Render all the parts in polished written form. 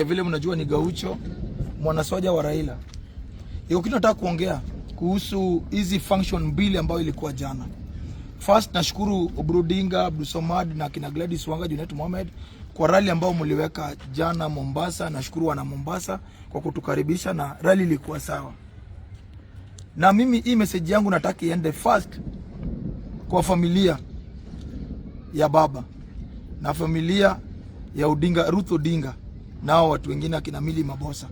Vile mnajua ni Gaucho, mwanasoja wa Raila. Hiyo kitu nataka kuongea kuhusu hizi function mbili ambayo ilikuwa jana. First, nashukuru Obrudinga, Abdulsomad na kina Gladys Wanga, Junet Mohamed kwa rally ambao mliweka jana Mombasa. Nashukuru wana Mombasa kwa kutukaribisha na rally ilikuwa sawa. Na mimi hii message yangu nataka iende first kwa familia ya baba na familia ya Odinga, Ruth Odinga, nao watu wengine akina Milly Mabosa.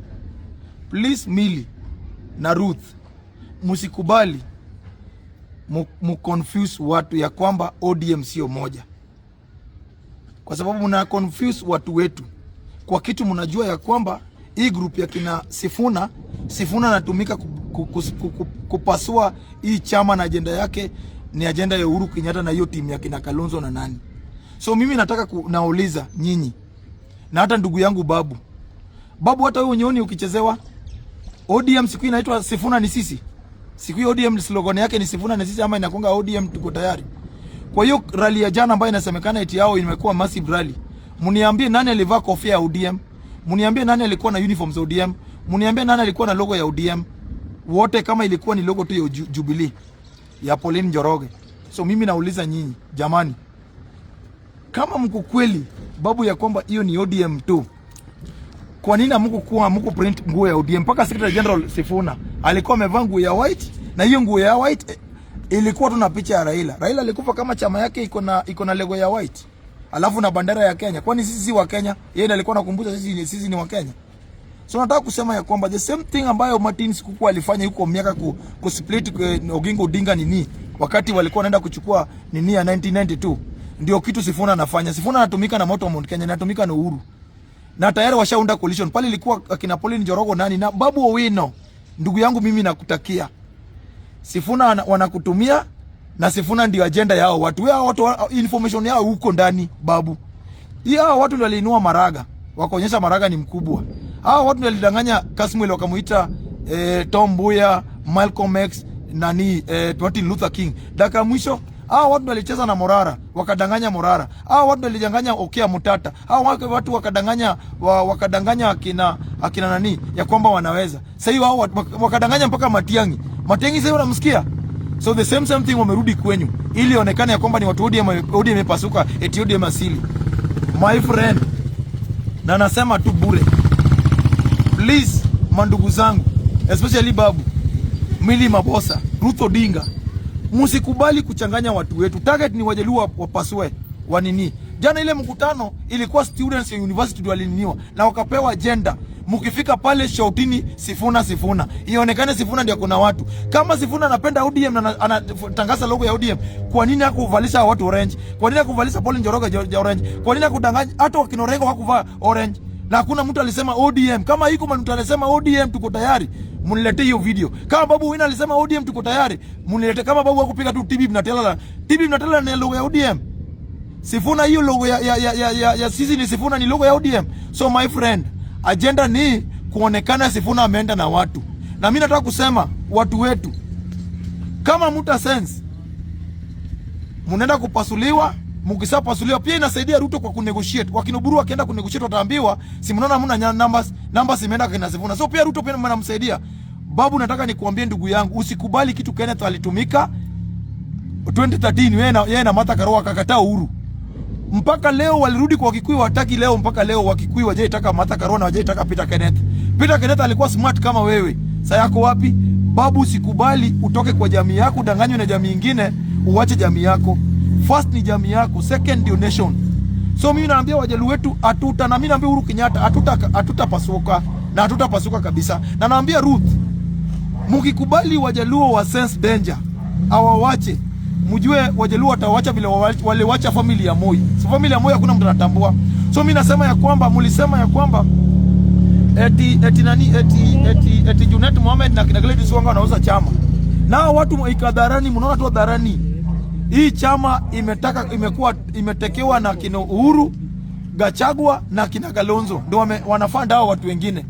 Please Milly na Ruth, musikubali mu-confuse watu ya kwamba ODM sio moja, kwa sababu muna confuse watu wetu kwa kitu mnajua ya kwamba hii group ya kina Sifuna anatumika kupasua hii chama na agenda yake ni agenda ya Uhuru Kenyatta na hiyo timu ya kina Kalonzo na nani. So mimi nataka nauliza nyinyi na hata ndugu yangu Babu, hata wewe unyoni ukichezewa ODM siku inaitwa Sifuna ni sisi. Siku hiyo ODM slogan yake ni Sifuna ni sisi, ama inakonga ODM tuko tayari. Kwa hiyo rally ya jana ambayo inasemekana eti yao imekuwa massive rally, mniambie nani alivaa kofia ya ODM? Mniambie nani alikuwa na uniform za ODM? Mniambie nani alikuwa na logo ya ODM? Wote kama ilikuwa ni logo tu ya Jubilee ya Pauline Njoroge. So mimi nauliza nyinyi, jamani, kama mko kweli Babu ya kwamba hiyo ni ODM tu, kwa nini mko print nguo ya ODM? Mpaka Secretary General Sifuna alikuwa amevaa nguo ya white, na hiyo nguo ya white ilikuwa tu na picha ya Raila. Raila alikufa kama chama yake iko na logo ya white, alafu na bandera ya Kenya. Kwani sisi si wa Kenya? Yeye alikuwa anakumbusha sisi ni wa Kenya. So nataka kusema ya kwamba the same thing ambayo Martin Sikuku alifanya huko miaka split Oginga Odinga nini, wakati walikuwa wanaenda kuchukua nini ya 1992, ndio kitu Sifuna anafanya. Sifuna anatumika na Moto Mount Kenya, anatumika na Uhuru, na tayari washaunda coalition pale. Ilikuwa akina Pauline Njoroge nani na Babu Owino. Ndugu yangu, mimi nakutakia Sifuna wanakutumia, na Sifuna ndio agenda yao. Watu information yao huko ndani. Babu, hao watu ndio waliinua Maraga, wakaonyesha Maraga ni mkubwa. Hao watu ndio walidanganya Kasmuel, wakamuita Tom Mboya, Malcolm X, nani Martin Luther King. Dakika mwisho hao watu walicheza na Morara, wakadanganya Morara. Hao watu walidanganya Okia Mutata. Hao watu wakadanganya akina nani ya kwamba wanaweza. Sasa hiyo hao wakadanganya mpaka Matiang'i. Sasa unamsikia? So the same thing wamerudi kwenyu ili ionekane ya kwamba ni watu ODM imepasuka, eti ODM asili. My friend, na nasema tu bure. Please mandugu zangu, especially Babu, Milly Mabosa, Ruth Odinga, musikubali kuchanganya watu wetu. Target ni Wajaluo wapasue wanini. Jana ile mkutano ilikuwa students ya university ndio walininiwa na wakapewa agenda. Mukifika pale shoutini Sifuna. Ionekane Sifuna ndio kuna watu. Kama Sifuna anapenda ODM na anatangaza logo ya ODM, kwa nini hakuvalisha watu orange? Kwa nini hakuvalisha Pauline Njoroge ya orange? Kwa nini hakudanganya hata wakinorengo hakuvaa orange? Na hakuna mtu alisema ODM. Kama hiko mtu alisema ODM tuko tayari, muniletee hiyo video. Kama Babu Owino alisema ODM tuko tayari, muniletee. Kama Babu hakupiga tu TB Mnatela na logo ya ODM. Sifuna hiyo logo ya sisi ni Sifuna ni logo ya ODM. So my friend, agenda ni kuonekana Sifuna ameenda na watu. Na mimi nataka kusema watu wetu, kama muta sense munaenda kupasuliwa, mkisapasuliwa pia inasaidia Ruto kwa kunegotiate. Wakinuburu wakienda kunegotiate wataambiwa si mnaona hamna numbers imeenda kwa Sifuna. So pia Ruto pia mnamsaidia. Babu, nataka nikuambie ndugu yangu, usikubali kitu Kenneth alitumika 2013 yeye na Martha Karua akakataa Uhuru. Mpaka leo walirudi kwa Wakikuyu, wataki leo. Mpaka leo Wakikuyu wajaitaka Martha Karua na wajaitaka Peter Kenneth. Peter Kenneth alikuwa smart kama wewe. Sasa yako wapi? Babu, usikubali utoke kwa jamii yako, danganywe na jamii nyingine, uache jamii yako. First ni jamii yako, second ndio nation. So mimi naambia Wajaluo wetu na mimi naambia Uhuru Kenyatta hatutapasuka na hatutapasuka kabisa. Na naambia Ruth, mkikubali Wajaluo wa sense danger, awawache. Mjue Wajaluo watawacha vile waliwacha familia ya Moi. So familia ya Moi hakuna mtu anatambua. So mimi nasema ya kwamba mulisema ya kwamba eti Junet Mohamed na kina Gladys Wanga wanauza chama. Na watu ikadharani, mnaona tu dharani. Hii chama imetekewa na kina Uhuru, Gachagua na kina Kalonzo. Ndio wanafanda hao watu wengine.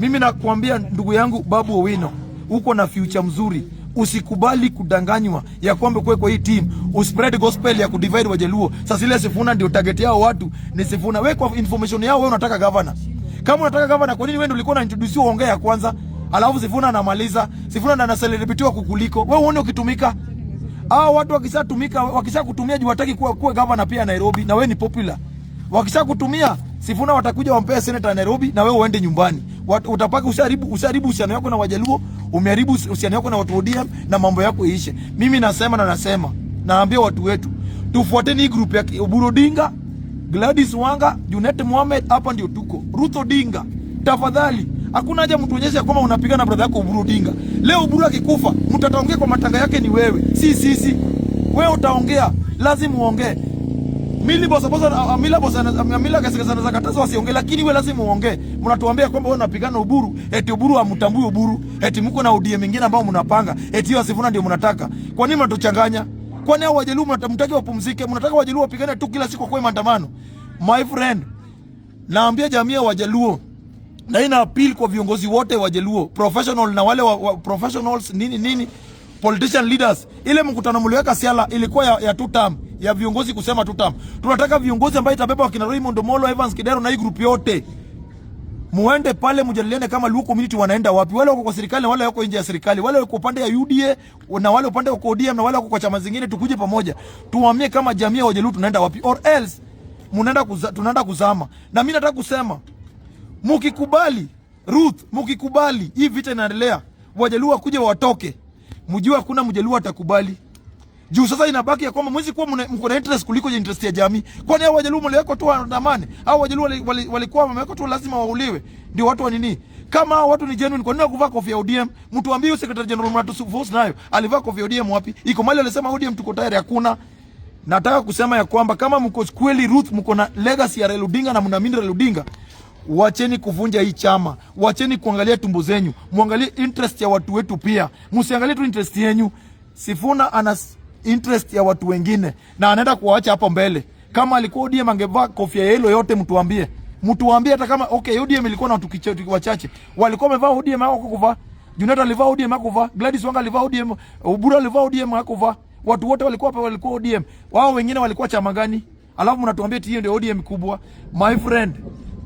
Mimi nakwambia ndugu yangu Babu Owino, uko na future mzuri. Usikubali kudanganywa ya kwamba kwa hii team uspread gospel ya kudivide Wajaluo. Sasa ile Sifuna ndio target yao watu ni Sifuna. Wewe kwa information yao wewe unataka governor. Kama unataka gavana, kwa nini wewe ndio ulikuwa unaintroduce ongea kwanza? Alafu Sifuna anamaliza. Sifuna ndo anacelebrate kukuliko. Wewe uone ukitumika. Watu wakisha kutumia juu wataki kuwa gavana pia Nairobi na wewe ni popular. Wakisha kutumia Sifuna watakuja wampea senator Nairobi na wewe uende nyumbani. Utapaka usharibu uhusiano wako na Wajaluo, umeharibu uhusiano wako na watu ODM na mambo yako iishe. Mimi nasema naambia watu wetu tufuateni hii group ya Oburu Odinga, Gladys Wanga, Junet Mohamed, hapa ndio tuko. Ruth Odinga, tafadhali. Hakuna haja mtuonyeshe kwamba unapigana na brother yako Oburu Odinga. Leo Oburu akikufa, mtataongea kwa matanga yake ni wewe. Si sisi. Wewe utaongea, lazima uongee. Amila kasikazana za katazo wasiongee, lakini wewe lazima uongee. Mnatuambia kwamba wewe unapigana Oburu, eti Oburu hamtambui Oburu, eti mko na ODM mingine ambao mnapanga, eti hiyo Sifuna ndio mnataka. Kwa nini mnatuchanganya? Kwa nini Wajaluo mnataka wapumzike? Mnataka Wajaluo wapigane tu kila siku kwa maandamano. My friend, naambia jamii ya Wajaluo na ina appeal kwa viongozi wote Wajaluo, professional na wale professionals nini politician leaders. Ile mkutano mliweka Siala ilikuwa ya 2 term, ya viongozi kusema 2 term. Tunataka viongozi ambao itabeba wakina Raymond Omolo, Evans Kidero na hii group yote. Muende pale mjadiliane kama Luo community wanaenda wapi. Wale wako kwa serikali na wale wako nje ya serikali. Wale wako upande ya UDA na wale upande wa ODM na wale wako kwa chama zingine, tukuje pamoja. Tuamie kama jamii ya Wajaluo tunaenda wapi, or else tunaenda kuzama. Na mimi nataka kusema mukikubali Ruth, mukikubali hii vita inaendelea, Wajaluo wakuje watoke. Mjua hakuna Mjaluo atakubali. Juu sasa inabaki ya kwamba mwezi kuwa mko na interest kuliko interest ya jamii. Kwani hao Wajaluo mliweko tu waandamane? Hao Wajaluo walikuwa wameweka tu lazima wauliwe. Ndio watu wa nini? Kama hao watu ni genuine, kwa nini kuvaa kofia ya ODM? Mtu ambie Secretary General Mnatuforce nayo alivaa kofia ya ODM wapi? Iko mali alisema ODM tuko tayari, hakuna. Nataka kusema ya kwamba kama mko kweli Ruth, mko na legacy ya Raila Odinga na mnaamini Raila Odinga, wacheni kuvunja hii chama. Wacheni kuangalia tumbo zenyu. Muangalie interest ya watu wetu pia. Msiangalie tu interest yenu. Sifuna ana interest ya watu wengine na anaenda kuwaacha hapo mbele. Kama alikuwa ODM angevaa kofia yellow yote, mtuambie hata kama okay ODM ilikuwa na watu wachache. Walikuwa wamevaa ODM hao kuvaa. Juneta alivaa ODM hakuvaa. Gladys Wanga alivaa ODM, Oburu alivaa ODM hakuvaa. Watu wote walikuwa hapa walikuwa ODM. Wao wengine walikuwa chama gani? Alafu mnatuambia hiyo ndio ODM kubwa. My friend,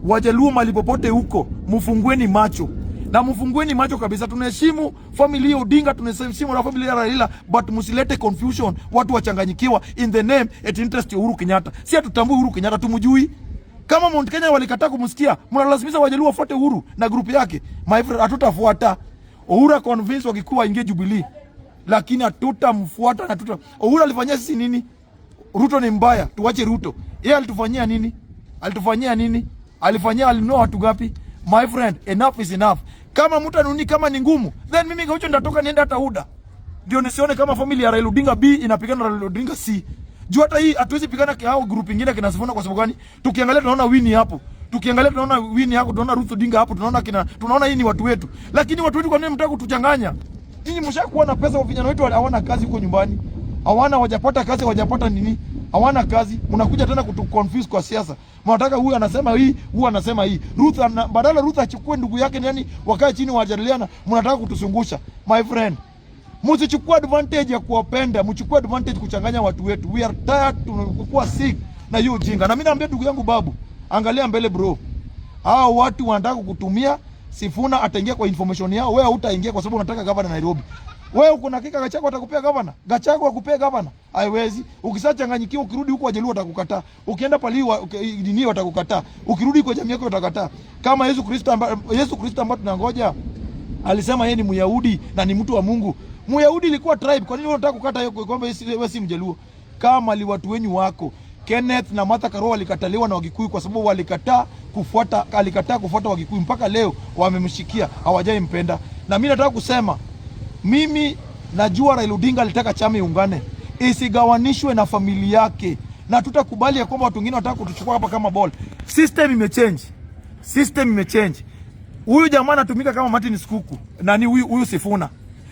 Wajaluo malipopote huko, mfungueni macho. Na mfungueni macho kabisa. Tunaheshimu familia Odinga, tunaheshimu na familia Raila, but msilete confusion, watu wachanganyikiwa in the name at interest ya Uhuru Kenyatta. Si hatutambui Uhuru Kenyatta, tumjui. Kama Mount Kenya walikataa kumsikia, mnalazimisha Wajaluo wafuate Uhuru na grupu yake. My friend, hatutafuata. Uhuru convince wakikuwa ingie Jubilee. Lakini hatutamfuata na Uhuru alifanyia sisi nini? Ruto ni mbaya, tuache Ruto. Yeye alitufanyia nini? Alinua watu gapi? My friend, enough is enough. Kama mtu anuni kama ni ngumu, then mimi Gaucho ndatoka nienda hata UDA. Ndio nisione kama familia ya Raila Odinga B inapigana na Raila Odinga C. Juu hata hii hatuwezi pigana kwa hao group nyingine kina Sifuna kwa sababu gani? Tukiangalia tunaona Winnie hapo. Tunaona Ruth Odinga hapo, tunaona hii ni watu wetu. Lakini watu wetu kwa nini mtaka kutuchanganya? Ninyi mshakuwa na pesa, vijana wetu hawana kazi huko nyumbani. Hawajapata kazi, hawajapata nini? Hawana kazi. Mnakuja tena kutuconfuse kwa siasa. Mnataka huyu anasema hii, huyu anasema hii. Badala Ruth achukue ndugu yake nani wakae chini wajadiliana, mnataka kutuzungusha. My friend, msichukue advantage ya kuwapenda, mchukue advantage kuchanganya watu wetu. We are tired, tunakuwa sick na hiyo ujinga. Na mimi naambia ndugu yangu Babu, angalia mbele bro. Hao watu wanataka kukutumia. Sifuna ataingia kwa information yao, wewe hutaingia kwa sababu unataka governor Nairobi. Wewe uko na hakika Gachagua atakupea governor? Gachagua akupea governor? Haiwezi. Ukisachanganyikiwa ukirudi huko Wajaluo watakukataa. Ukienda pale dini watakukataa. Ukirudi kwa jamii yako watakataa. Kama Yesu Kristo ambaye tunangoja alisema yeye ni Myahudi na ni mtu wa Mungu. Myahudi ilikuwa tribe. Kwa nini unataka kukata yeye kwamba wewe si Mjaluo? Kama watu wenyu wako Kenneth na Martha Karua walikataliwa na Wagikuyu kwa sababu alikataa kufuata Wagikuyu. Mpaka leo wamemshikia, hawajai mpenda. Na mimi nataka kusema, mimi najua Raila Odinga alitaka chama iungane, isigawanishwe na familia yake. Na tutakubali ya kwamba watu wengine wanataka kutuchukua hapa kama ball. System imechange. Huyu jamaa anatumika kama Martin Skuku. Nani huyu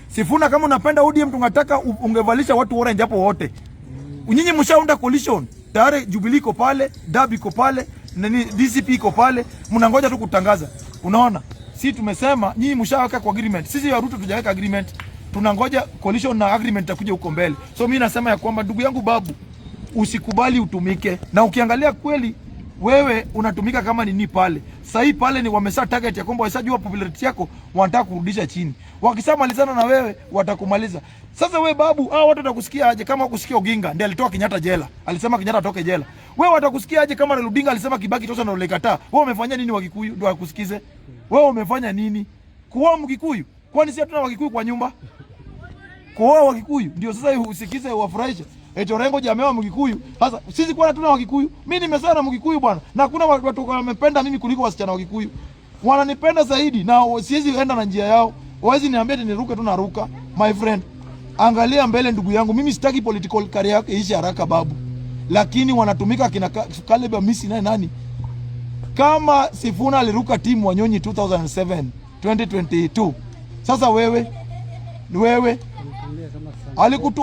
Sifuna kama unapenda ODM tunataka ungevalisha watu orange hapo wote. Nyinyi mshaunda coalition. Tayari Jubilee iko pale, DAB iko pale, nani DCP iko pale, mnangoja tu kutangaza. Unaona? Sisi tumesema nyinyi mshaweka kwa agreement. Sisi ya Ruto tujaweka agreement. Tunangoja coalition na agreement itakuja huko mbele. So mimi nasema ya kwamba ndugu yangu Babu, usikubali utumike. Na ukiangalia kweli wewe unatumika kama nini pale. Sasa hii pale ni wamesa target ya kwamba wasajua popularity yako, wanataka kurudisha chini. Wakisamalizana na wewe watakumaliza. Sasa wewe babu, watu watakusikia aje kama kusikia Oginga ndiye alitoa Kenyatta jela. Alisema Kenyatta atoke jela. Wewe watakusikia aje kama Raila Odinga alisema Kibaki tosha na ulekataa. Wewe umefanya nini Wakikuyu ndio wakusikize? Wewe umefanya nini? Kuoa Mkikuyu? Kwani si hatuna Wakikuyu kwa nyumba? Kuoa Wakikuyu ndio sasa usikize wafurahisha. Orengo jamewa Mkikuyu. Sasa sisi kwa hatuna Wakikuyu. Mimi nimesana na Mkikuyu bwana. Na hakuna watu wamependa mimi kuliko wasichana Wakikuyu. Wananipenda zaidi na siwezi enda na njia yao. Wawezi niambia niruke tu naruka. My friend, angalia mbele ndugu yangu. Mimi sitaki political career yake iishe haraka babu. Lakini wanatumika kina Caleb Amisi nani? Kama Sifuna aliruka timu Wanyonyi 2007, 2022. Sasa wewe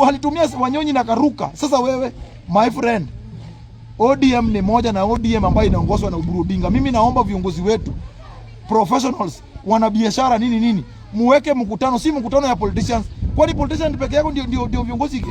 alitumia Wanyonyi na karuka. Sasa wewe my friend, ODM ni moja na ODM ambayo inaongozwa na Oburu Odinga. Mimi naomba viongozi wetu professionals, wana biashara nini muweke mkutano, si mkutano ya politicians. Kwani politicians peke yako ndio viongozi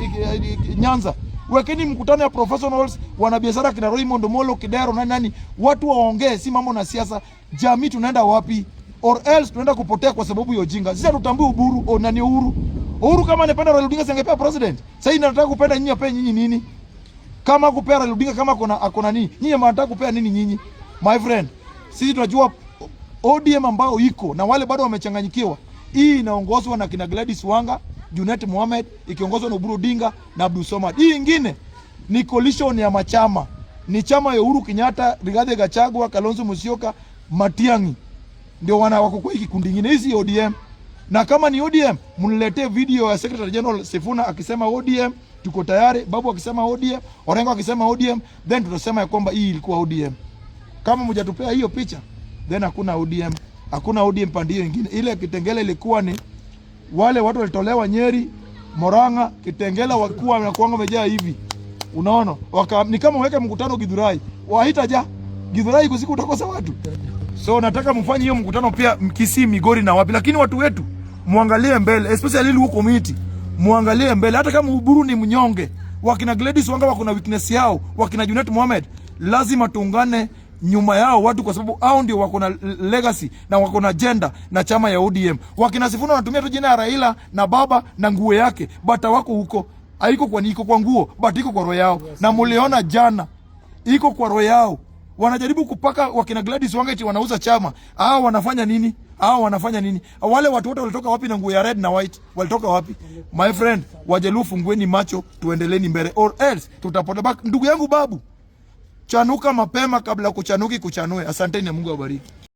Nyanza? Wekeni mkutano ya professionals, wana biashara kina Raymond Molo, Kidero nani, watu waongee, si mambo na siasa. Jamii tunaenda wapi? Or else tunaenda kupotea kwa sababu ya ujinga. Sisi tutambue Uburu nani Uhuru kama anapenda Raila Odinga singepea president. Sasa nataka kupenda nyinyi, ape nyinyi nini? Kama kupea Raila Odinga kama akona nini? Nyinyi mnataka kupea nini nyinyi? My friend, sisi tunajua ODM ambao iko na wale bado wamechanganyikiwa. Hii inaongozwa na kina Gladys Wanga, Junet Mohamed, ikiongozwa na Oburu Odinga na Abdul Somad. Hii nyingine ni coalition ya machama. Ni chama ya Uhuru Kenyatta, Rigathi Gachagua, Kalonzo Musyoka, Matiang'i. Ndio wako kwa kikundi kingine. Hizi ODM. Na kama ni ODM, mniletee video ya Secretary General Sifuna akisema ODM, tuko tayari. Babu akisema ODM, Orengo akisema ODM, then tutasema ya kwamba hii ilikuwa ODM. Kama mjatupea hiyo picha, then hakuna ODM. Hakuna ODM pande hiyo nyingine. Ile Kitengela ilikuwa ni wale watu walitolewa Nyeri, Murang'a, Kitengela wakuwa wanakuanga wamejaa hivi. Unaona? Ni kama weke mkutano Githurai. Wahitaja Githurai kusiku utakosa watu. So nataka mfanye hiyo mkutano pia Kisii, Migori na wapi, lakini watu wetu muangalie mbele, especially ile community. Muangalie mbele hata kama Uburu ni mnyonge. Wakina Gladys Wanga wako na weakness yao, wakina Junet Mohamed lazima tuungane nyuma yao watu, kwa sababu hao ndio wako na legacy na wako na agenda na chama ya ODM. Wakina Sifuna wanatumia tu jina ya Raila na baba na nguo yake, but wako huko. Haiko kwa niko kwa nguo, but iko kwa roho yao. Na muliona jana iko kwa roho yao. Wanajaribu kupaka wakina Gladys Wanga eti wanauza chama. Wanafanya nini? Wanafanya nini? Wale watu wote walitoka wapi na nguo ya red na white? Walitoka wapi? My friend, Wajaluo fungueni macho, tuendeleni mbele or else tutapota back. Ndugu yangu babu, chanuka mapema kabla kuchanue. Asanteni na Mungu awabariki.